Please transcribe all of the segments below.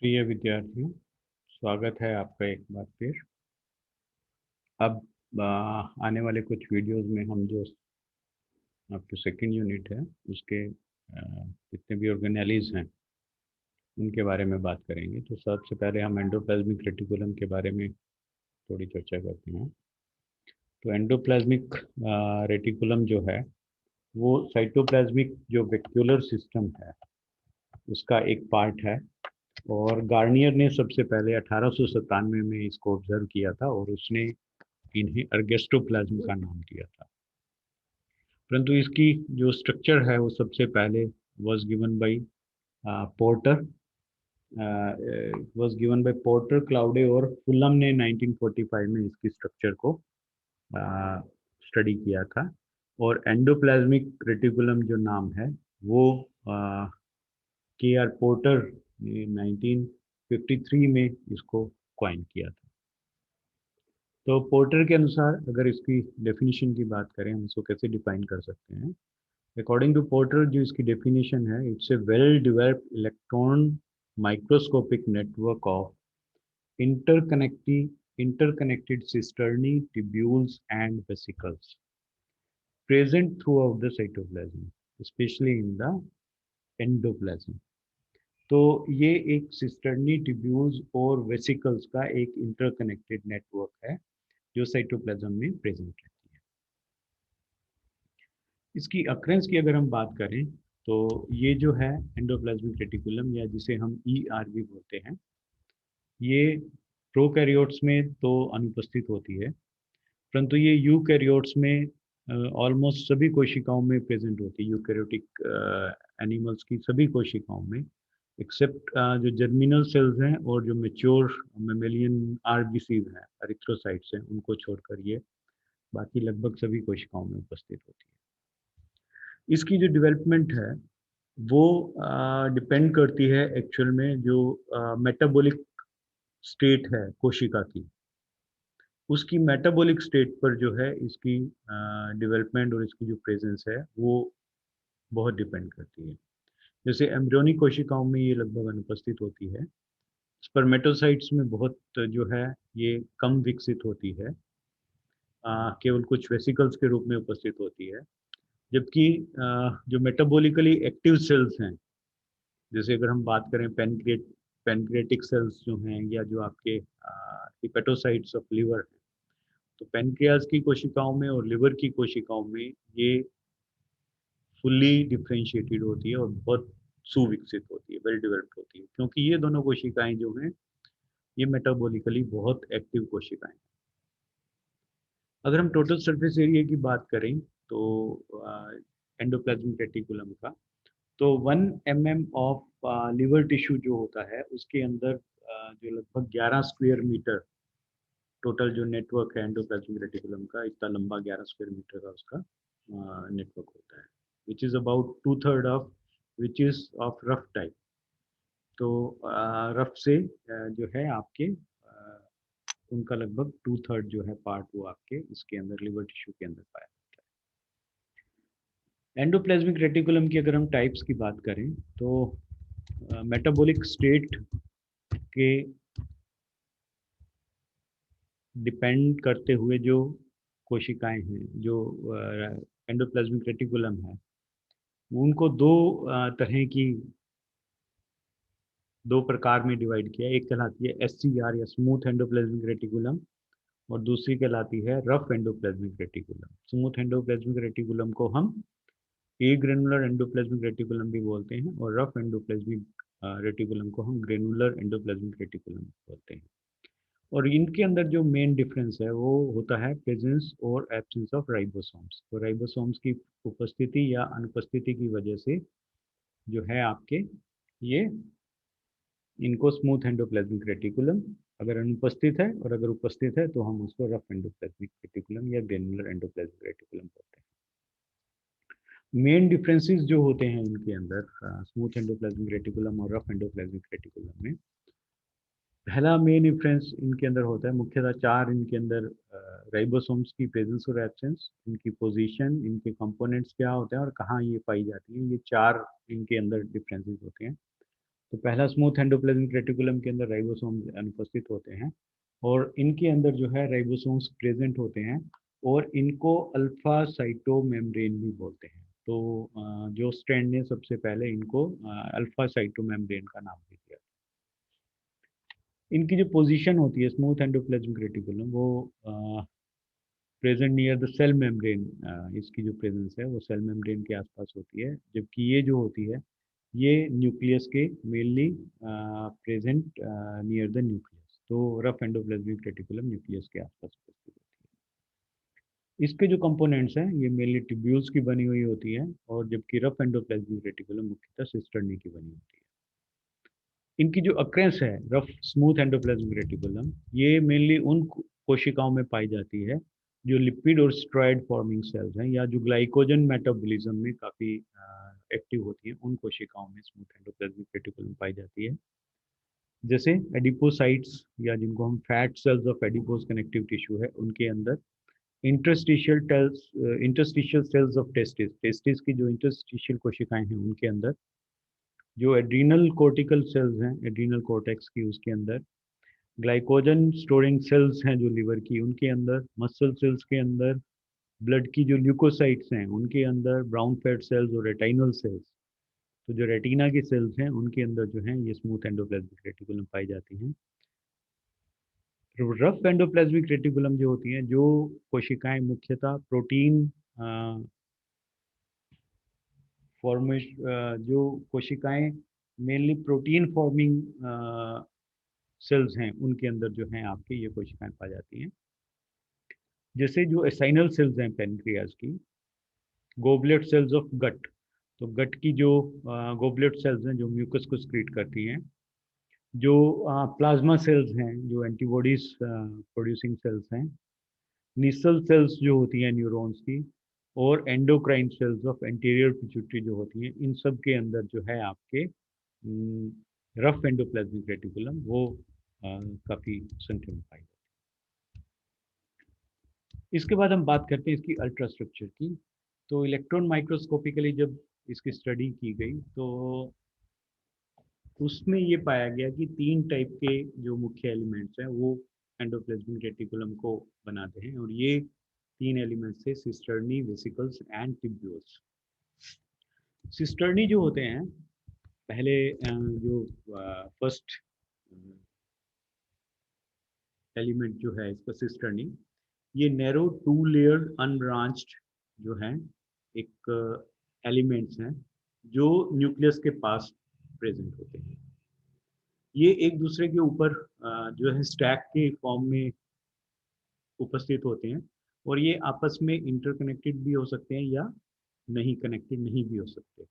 प्रिय विद्यार्थियों, स्वागत है आपका एक बार फिर। अब आने वाले कुछ वीडियोस में हम जो आपके सेकंड यूनिट है उसके जितने भी ऑर्गेनेलीज हैं उनके बारे में बात करेंगे। तो सबसे पहले हम एंडोप्लाज्मिक रेटिकुलम के बारे में थोड़ी चर्चा करते हैं। तो एंडोप्लाज्मिक रेटिकुलम जो है वो साइटोप्लाज्मिक जो वेक्यूलर सिस्टम है उसका एक पार्ट है। और गार्नियर ने सबसे पहले 1897 में इसको ऑब्जर्व किया था और उसने इन्हें अर्गेस्टोप्लाज्म का नाम दिया था। परंतु इसकी जो स्ट्रक्चर है वो सबसे पहले was given by porter Claude और फुलम ने 1945 में इसकी स्ट्रक्चर को स्टडी किया था। और एंडोप्लाज्मिक रेटिकुलम जो नाम है वो के आर पोर्टर ने 1953 में इसको कॉइन किया था। तो पोर्टर के अनुसार अगर इसकी डेफिनेशन की बात करें, हम इसको कैसे डिफाइन कर सकते हैं। अकॉर्डिंग टू पोर्टर जो इसकी डेफिनेशन है, it's a well developed electron microscopic network of interconnected cisternae tubules and vesicles present throughout the cytoplasm, especially in the endoplasm. तो ये एक सिस्टर्नी ट्यूब्यूल्स और वेसिकल्स का एक इंटरकनेक्टेड नेटवर्क है जो साइटोप्लाज्म में प्रेजेंट रहती है। इसकी अक्रेंस की अगर हम बात करें तो ये जो है एंडोप्लाज्मिक रेटिकुलम या जिसे हम ER भी बोलते हैं, ये प्रोकैरियोट्स में तो अनुपस्थित होती है, परंतु ये यूकैरियोट्स में ऑलमोस्ट सभी कोशिकाओं में प्रेजेंट होती है। यूकैरियोटिक एनिमल्स की सभी कोशिकाओं में, एक्सेप्ट जो जर्मिनल सेल्स हैं और जो मेच्योर मेमेलियन आरबीसीज हैं, एरिथ्रोसाइट्स हैं, उनको छोड़कर ये बाकी लगभग सभी कोशिकाओं में उपस्थित होती है। इसकी जो डेवलपमेंट है वो डिपेंड करती है एक्चुअल में जो मेटाबॉलिक स्टेट है कोशिका की, उसकी मेटाबॉलिक स्टेट पर जो है इसकी डेवलपमेंट और इसकी जो प्रेजेंस है वो बहुत डिपेंड करती है। जैसे एम्ब्रियोनिक कोशिकाओं में ये लगभग अनुपस्थित होती है। स्पर्मेटोसाइट्स में बहुत जो है ये कम विकसित होती है, केवल कुछ वेसिकल्स के रूप में उपस्थित होती है। जबकि जो मेटाबॉलिकली एक्टिव सेल्स हैं, जैसे अगर हम बात करें पैनक्रियाटिक सेल्स जो हैं या जो आपके हिपेटोसाइट्स ऑफ लिवर हैं, तो पैनक्रियाज की कोशिकाओं में और लिवर की कोशिकाओं में ये फुल्ली डिफ्रेंशिएटेड होती है और बहुत सुविकसित होती है, वेल डेवलप्ड होती है, क्योंकि ये दोनों कोशिकाएं जो हैं ये मेटाबॉलिकली बहुत एक्टिव कोशिकाएं हैं। अगर हम टोटल सरफेस एरिया की बात करें तो एंडोप्लाज्मिक रेटिकुलम का, तो 1 mm ऑफ लिवर टिश्यू जो होता है उसके अंदर जो लगभग 11 स्क्वायर मीटर टोटल जो नेटवर्क है एंडोप्लाज्मिक रेटिकुलम का, इतना लंबा 11 स्क्वायर मीटर का उसका नेटवर्क होता है, which is about 2/3 of which is of rough type. तो रफ से जो है आपके उनका लगभग 2/3 जो है पार्ट वो आपके इसके अंदर लिवर टिश्यू के अंदर पाया जाता है। एंडोप्लाज्मिक रेटिकुलम की अगर हम टाइप्स की बात करें तो मेटाबॉलिक स्टेट के डिपेंड करते हुए जो कोशिकाएं हैं, जो एंडोप्लाज्मिक रेटिकुलम है, उनको तरह की दो प्रकार में डिवाइड किया। एक कहलाती है SCR या स्मूथ एंडोप्लाज्मिक रेटिकुलम और दूसरी कहलाती है rough endoplasmic reticulum. Smooth endoplasmic reticulum को हम ए ग्रेनुलर एंडोप्लाज्मिक रेटिकुलम भी बोलते हैं और रफ एंडोप्लाज्मिक रेटिकुलम को हम ग्रेनुलर एंडोप्लाज्मिक रेटिकुलम बोलते हैं। और इनके अंदर जो मेन डिफरेंस है वो होता है प्रेजेंस और एब्सेंस ऑफ राइबोसोम्स। तो राइबोसोम्स की उपस्थिति या अनुपस्थिति की वजह से जो है आपके ये इनको स्मूथ एंडोप्लाज्मिक रेटिकुलम अगर अनुपस्थित है, और अगर उपस्थित है तो हम उसको रफ एंडोप्लाज्मिक रेटिकुलम या ग्रेनुलर एंडोप्लाज्मिक रेटिकुलम बोलते हैं। मेन डिफरेंसेस जो होते हैं इनके अंदर स्मूथ एंडोप्लाज्मिक रेटिकुलम और रफ एंडोप्लाज्मिक रेटिकुलम में, पहला मेन डिफरेंस इनके अंदर होता है मुख्यतः चार इनके अंदर राइबोसोम्स की प्रेजेंस और एब्सेंस, इनकी पोजीशन, इनके कंपोनेंट्स क्या होते हैं और कहाँ ये पाई जाती हैं, ये चार इनके अंदर डिफरेंसेस होते हैं। तो पहला स्मूथ एंडोप्लाज्मिक रेटिकुलम के अंदर राइबोसोम अनुपस्थित होते हैं और इनके अंदर जो है राइबोसोम्स प्रेजेंट होते हैं और इनको अल्फा साइटोमेम्ब्रेन भी बोलते हैं। तो जो स्ट्रैंड ने सबसे पहले इनको अल्फा साइटोमेम्ब्रेन का नाम दे दिया। इनकी जो पोजीशन होती है स्मूथ एंडोप्लाज्मिक रेटिकुलम वो present near the cell membrane, इसकी जो प्रेजेंस है वो सेल मेम्ब्रेन के आसपास होती है, जबकि ये जो होती है ये न्यूक्लियस के mainly present near the nucleus. तो रफ एंडोप्लाज्मिक रेटिकुलम न्यूक्लियस के आसपास उपस्थित होती है। इसके जो कंपोनेंट्स हैं ये मेनली ट्यूब्यूल्स की बनी हुई होती है और जबकि रफ एंडोप्लाज्मिक रेटिकुलम मुख्यतः सिस्टर्नी की बनी होती है। इनकी जो अक्रेंस है रफ स्मूथ एंडोप्लाज्मिक रेटिकुलम, ये मेनली उन कोशिकाओं में पाई जाती है जो लिपिड और स्ट्रॉइड फॉर्मिंग सेल्स हैं या जो ग्लाइकोजन मेटाबॉलिज्म में काफ़ी एक्टिव होती हैं, उन कोशिकाओं में स्मूथ एंडोप्लाज्मिक रेटिकुलम पाई जाती है। जैसे एडिपोसाइट्स या जिनको हम fat cells of adipose connective tissue है उनके अंदर, interstitial cells of testis, testis की जो इंटरस्टिशियल कोशिकाएं हैं उनके अंदर, जो एड्रीनल कोर्टिकल सेल्स हैं एड्रीनल कोर्टेक्स की उसके अंदर, ग्लाइकोजन स्टोरिंग सेल्स हैं जो लिवर की उनके अंदर, मसल सेल्स के अंदर, ब्लड की जो ल्यूकोसाइट्स हैं उनके अंदर, ब्राउन फैट सेल्स और रेटाइनल सेल्स, तो जो रेटिना की सेल्स हैं उनके अंदर जो है ये स्मूथ एंडोप्लाज्मिक रेटिकुलम पाई जाती हैं। रफ एंडोप्लाज्मिक रेटिकुलम जो होती हैं, जो कोशिकाएं मुख्यतः प्रोटीन फॉर्मेश जो कोशिकाएं मेनली प्रोटीन फॉर्मिंग सेल्स हैं उनके अंदर जो हैं आपके ये कोशिकाएं पाई जाती हैं। जैसे जो एसाइनल सेल्स हैं पेनक्रियाज की, गोबलेट सेल्स ऑफ गट, तो गट की जो गोबलेट सेल्स हैं जो म्यूकस को स्क्रीट करती हैं, जो प्लाज्मा सेल्स हैं जो एंटीबॉडीज प्रोड्यूसिंग सेल्स हैं, निसल सेल्स जो होती हैं न्यूरॉन्स की, और endocrine cells of anterior pituitary जो होती हैं, इन सब के अंदर जो है आपके रफ एंडोप्लाज्मिक रेटिकुलम वो काफ़ी संख्या में पाई जाती है। इसके बाद हम बात करते हैं इसकी अल्ट्रा स्ट्रक्चर की। तो इलेक्ट्रॉन माइक्रोस्कोपिकली जब इसकी स्टडी की गई तो उसमें ये पाया गया कि 3 टाइप के जो मुख्य एलिमेंट्स हैं वो एंडोप्लाज्मिक रेटिकुलम को बनाते हैं और ये 3 एलिमेंट्स थे cisternae, vesicles and tubules. Cisternae जो होते हैं पहले जो फर्स्ट एलिमेंट जो है इसका सिस्टर्नी, ये नैरो 2 लेयर अनब्रांच्ड जो है एक एलिमेंट्स हैं जो न्यूक्लियस के पास प्रेजेंट होते हैं। ये एक दूसरे के ऊपर जो है स्टैक के फॉर्म में उपस्थित होते हैं और ये आपस में इंटरकनेक्टेड भी हो सकते हैं या नहीं कनेक्टेड नहीं भी हो सकते।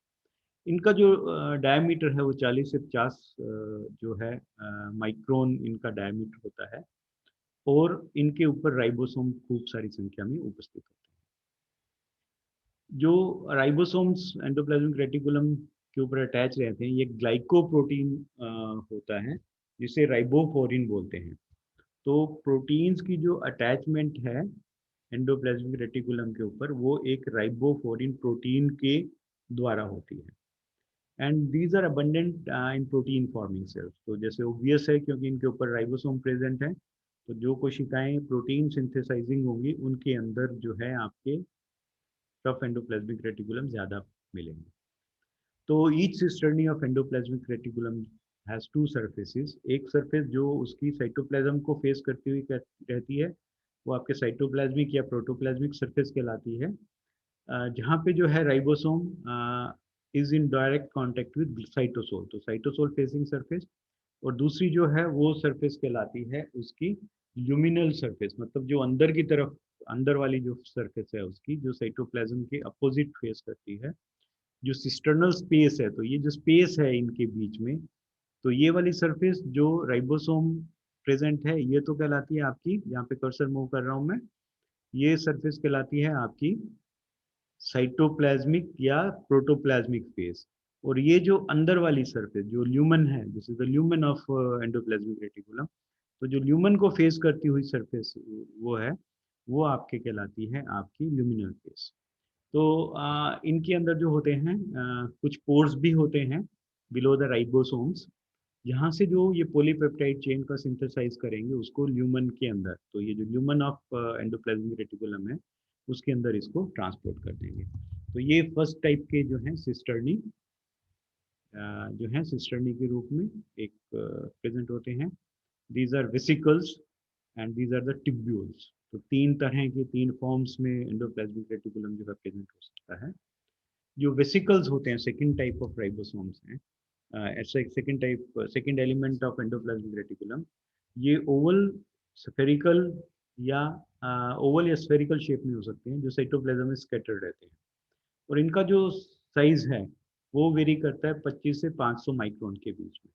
इनका जो डायमीटर है वो 40 से 50 जो है माइक्रोन इनका डायमीटर होता है और इनके ऊपर राइबोसोम खूब सारी संख्या में उपस्थित होते हैं। जो राइबोसोम्स एंडोप्लाज्मिक रेटिकुलम के ऊपर अटैच रहते हैं, ये ग्लाइकोप्रोटीन होता है जिसे राइबोफोरिन बोलते हैं। तो प्रोटीन्स की जो अटैचमेंट है एंडोप्लाज्मिक रेटिकुलम के ऊपर वो एक राइबोफोरिन प्रोटीन के द्वारा होती है and these are abundant in protein forming cells. तो जैसे ओब्वियस है क्योंकि इनके ऊपर राइबोसोम प्रेजेंट है, तो जो कोशिकाएं प्रोटीन सिंथेसाइजिंग होंगी उनके अंदर जो है आपके टफ एंडोप्लाज्मिक रेटिकुलम ज़्यादा मिलेंगे। तो each cisternae of endoplasmic reticulum has 2 surfaces. एक सरफेस जो उसकी साइटोप्लाज्म को फेस करती हुई रहती है वो आपके साइटोप्लाज्मिक या प्रोटोप्लाज्मिक सरफेस कहलाती है, जहाँ पे जो है ribosome is in direct contact with cytosol, तो साइटोसोल फेसिंग सरफेस। और दूसरी जो है वो सरफेस कहलाती है उसकी ल्यूमिनल सरफेस, मतलब जो अंदर की तरफ अंदर वाली जो सरफेस है उसकी जो साइटोप्लाज्म के अपोजिट फेस करती है, जो सिस्टर्नल स्पेस है। तो ये जो स्पेस है इनके बीच में, तो ये वाली सरफेस जो राइबोसोम प्रेजेंट है ये तो कहलाती है आपकी, यहाँ पे कर्सर मूव कर रहा हूँ मैं, ये सरफेस कहलाती है आपकी साइटोप्लाज्मिक या प्रोटोप्लाज्मिक फेस। और ये जो अंदर वाली सरफेस जो ल्यूमन है, this is the lumen of endoplasmic reticulum, तो जो ल्यूमन को फेस करती हुई सरफेस वो है, वो आपके कहलाती है आपकी ल्यूमिनल फेस। तो इनके अंदर जो होते हैं कुछ पोर्स भी होते हैं बिलो द राइबोसोम्स, यहाँ से जो ये पॉलीपेप्टाइड चेन का सिंथेसाइज करेंगे उसको ल्यूमन के अंदर, तो ये जो ल्यूमन ऑफ एंडोप्लाज्मिक रेटिकुलम है उसके अंदर इसको ट्रांसपोर्ट कर देंगे। तो ये फर्स्ट टाइप के जो हैं सिस्टर्नी, जो हैं सिस्टर्नी के रूप में एक प्रेजेंट होते हैं। These are vesicles and these are the tubules. तो तीन तरह के, तीन फॉर्म्स में एंडोप्लाज्मिक रेटिकुलम जो है प्रेजेंट हो सकता है। जो वेसिकल्स होते हैं सेकंड टाइप ऑफ राइबोसोम्स हैं, second type, second element of endoplasmic reticulum, ये ओवल, स्फेरिकल या ओवल या स्फेरिकल शेप में हो सकते हैं, जो साइटोप्लाज्म में स्कैटर्ड रहते हैं। और इनका जो साइज है वो वेरी करता है 25 से 500 माइक्रोन के बीच में।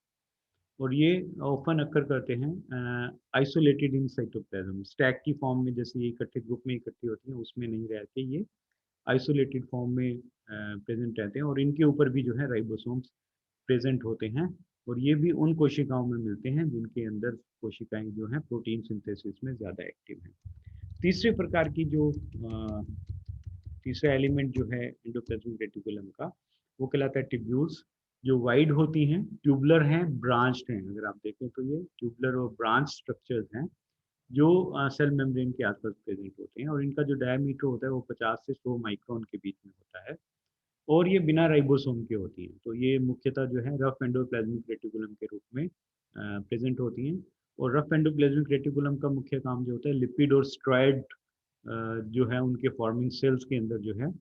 और ये ऑफन अकर करते हैं आइसोलेटेड इन साइटोप्लाज्म, स्टैक की फॉर्म में, जैसे ये इकट्ठे ग्रुप में इकट्ठी होती हैं उसमें नहीं रहते, ये आइसोलेटेड फॉर्म में प्रेजेंट रहते हैं। और इनके ऊपर भी जो है राइबोसोम्स प्रेजेंट होते हैं। और ये भी उन कोशिकाओं में मिलते हैं जिनके अंदर कोशिकाएं जो हैं प्रोटीन सिंथेसिस में ज़्यादा एक्टिव हैं। तीसरे प्रकार की जो तीसरा एलिमेंट जो है एंडोप्लाज्मिक रेटिकुलम का, वो कहलाता है टिब्यूल्स, जो वाइड होती हैं, ट्यूबुलर हैं, ब्रांच्ड हैं। अगर आप देखें तो ये ट्यूबुलर और ब्रांच स्ट्रक्चर्स हैं जो सेल मेम्ब्रेन के आसपास प्रेजेंट होते हैं। और इनका जो डायमीटर होता है वो 50 से 100 माइक्रोन के बीच में होता है। और ये बिना राइबोसोम के होती हैं। तो ये मुख्यतः जो है रफ एंडोप्लाज्मिक रेटिकुलम के रूप में प्रेजेंट होती हैं। और रफ एंडोप्लाज्मिक रेटिकुलम का मुख्य काम जो होता है लिपिड और स्ट्रॉयड जो है उनके फॉर्मिंग सेल्स के अंदर जो है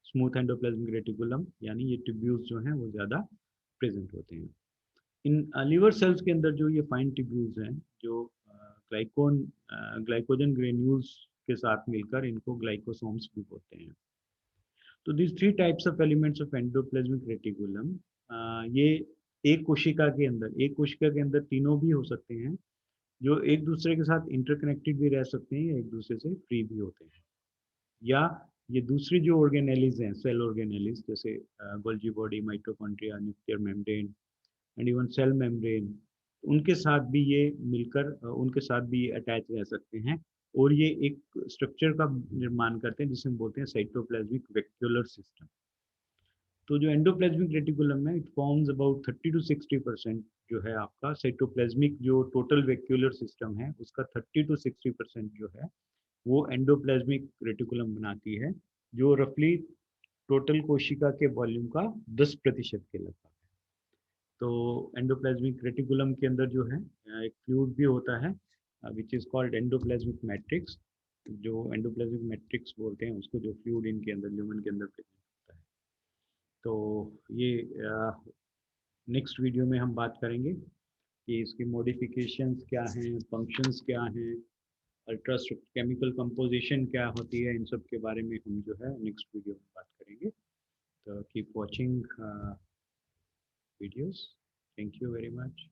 स्मूथ एंडोप्लाज्मिक रेटिकुलम यानी ये ट्यूब्यूल्स जो हैं वो ज़्यादा प्रेजेंट होते हैं। इन लिवर सेल्स के अंदर जो ये फाइन ट्यूब्यूल्स हैं, जो ग्लाइकोजन ग्रेन्यूल्स के साथ मिलकर इनको ग्लाइकोसोम्स भी बोलते हैं। तो these three types of elements of endoplasmic reticulum, ये एक कोशिका के अंदर तीनों भी हो सकते हैं, जो एक दूसरे के साथ इंटरकनेक्टेड भी रह सकते हैं या एक दूसरे से फ्री भी होते हैं। या ये दूसरी जो ऑर्गेनेलिज हैं, सेल ऑर्गेनेलिज, जैसे Golgi body, mitochondria, nuclear membrane and even cell membrane, उनके साथ भी ये मिलकर उनके साथ भी अटैच रह सकते हैं। और ये एक स्ट्रक्चर का निर्माण करते हैं जिसे हम बोलते हैं साइटोप्लाज्मिक वेक्यूलर सिस्टम। तो जो एंडोप्लाज्मिक रेटिकुलम है, इट फॉर्म्स अबाउट 30 टू 60% जो है आपका साइटोप्लाज्मिक, जो टोटल वेक्यूलर सिस्टम है उसका 30 to 60% जो है वो एंडोप्लाज्मिक रेटिकुलम बनाती है, जो रफली टोटल कोशिका के वॉल्यूम का 10% के लगभग है। तो एंडोप्लाज्मिक रेटिकुलम के अंदर जो है एक फ्लूइड भी होता है which is called endoplasmic matrix. जो एंडोप्लाज्मिक मैट्रिक्स बोलते हैं उसको, जो फ्लूइड इनके अंदर, ल्यूमन के अंदर प्रेजेंट होता है। तो ये नेक्स्ट वीडियो में हम बात करेंगे कि इसकी मॉडिफिकेशंस क्या हैं, फंक्शंस क्या हैं, अल्ट्रा केमिकल कंपोजिशन क्या होती है, इन सब के बारे में हम जो है नेक्स्ट वीडियो में बात करेंगे। तो keep watching videos. Thank you very much.